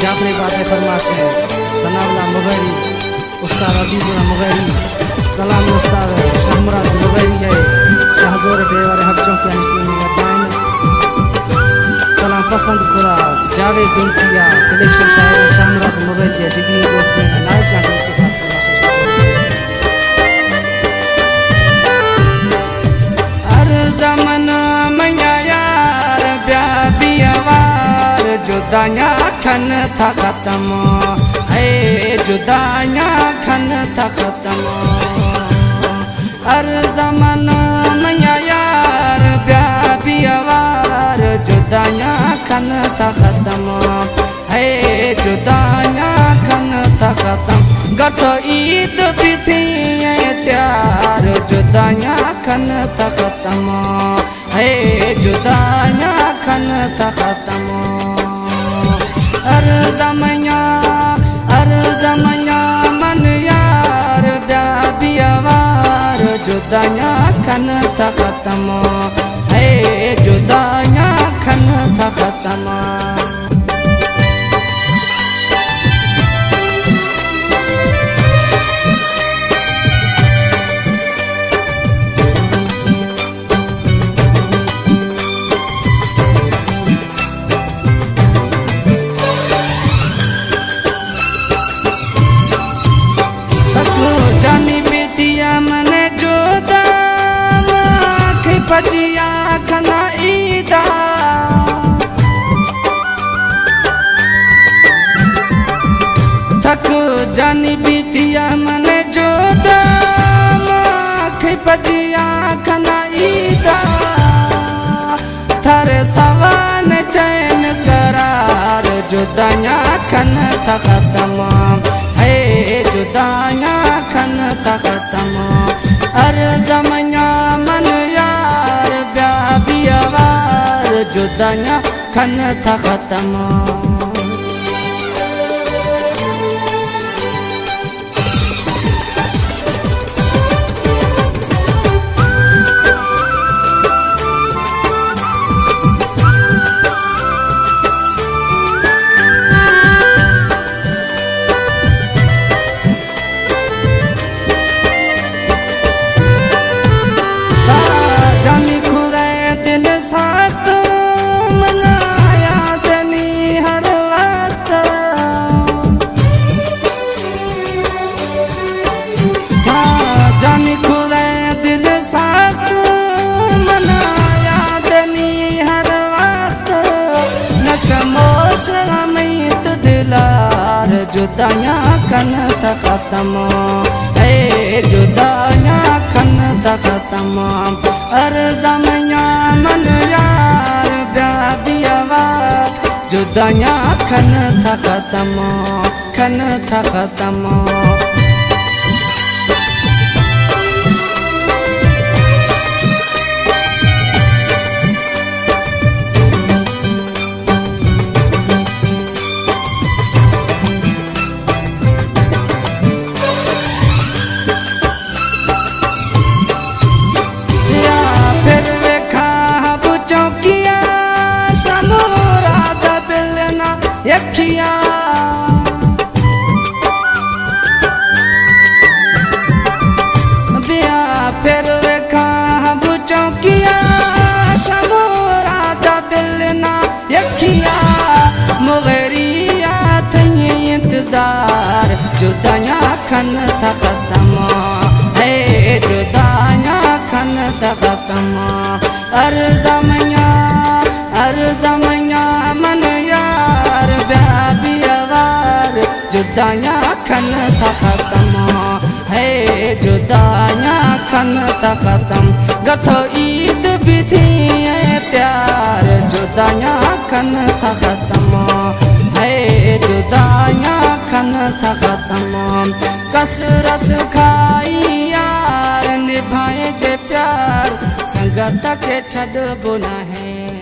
जाफरी बातें फरमाशे सनाउल्लाह मुगैरी उस्ताद अजीजुल्लाह मुगैरी कलाम उस्ताद शाहमुराद मुगैरी है शाहजोर देवर हक चौकिया मुस्लिम गायन कलाम पसंद खुदा जावेद दुनिया सिलेक्शन शायर शाहमुराद मुगैरी है जिगरी दोस्त में नाइट चाहते के पास हर ज़मन मैया यार ब्याबियावार जुदाइयाँ खन था खत्म है जुदाइयाँ खन था खत्म हर ज़मन मैया यार ब्याबियावार जुदाइयाँ खन था खत्म है जुदाइयाँ खन था खत्म गठ ईद भी थी त्यार जुदाइयाँ खन था खत्म है जुदाइयाँ खन था खत्म हर ज़मया मन यार ब्याबियावार जुदाइयाँ खन था खत्म है जुदाइयाँ खन था खत्म जानी बेतिया मन जोदा फजिया खना ईदा थक जानी बेतिया मन जोदा फजिया खना ईदा थर सवान चैन करार जुदाइयाँ खन था खत्म है जुदाइयाँ खन था खत्म हर ज़मया मन यार ब्याबियावार जुदाइयाँ खन था खत्म जानी खुदा दिल साथ मनाया दनी हर वक्त नशमोश अमित दिलार जुदाइयाँ खन था खत्म है जुदाइयाँ खन था खत्म हर ज़मया मन यार ब्याबियावार जुदाइयाँ खन था खत्म चौकिया शाहमुराद बिलना यखिया बिया फिर वेखा चौकिया शाहमुराद बिलना यखिया मुगैरिया थी इंतजार जुदाइयाँ खन था खत्म है जुदाइयाँ खन था खत्म हर ज़मया मन यार ब्याबियावार जुदाइयाँ खन था खत्म है जुदाइयाँ खन था खत्म गठ ईद भी थी त्यार जुदाइयाँ खन था खत्म है जुदाइयाँ खन था खत्म कसरत खाई यार निभाए जे प्यार संगत के छड़ बुना है।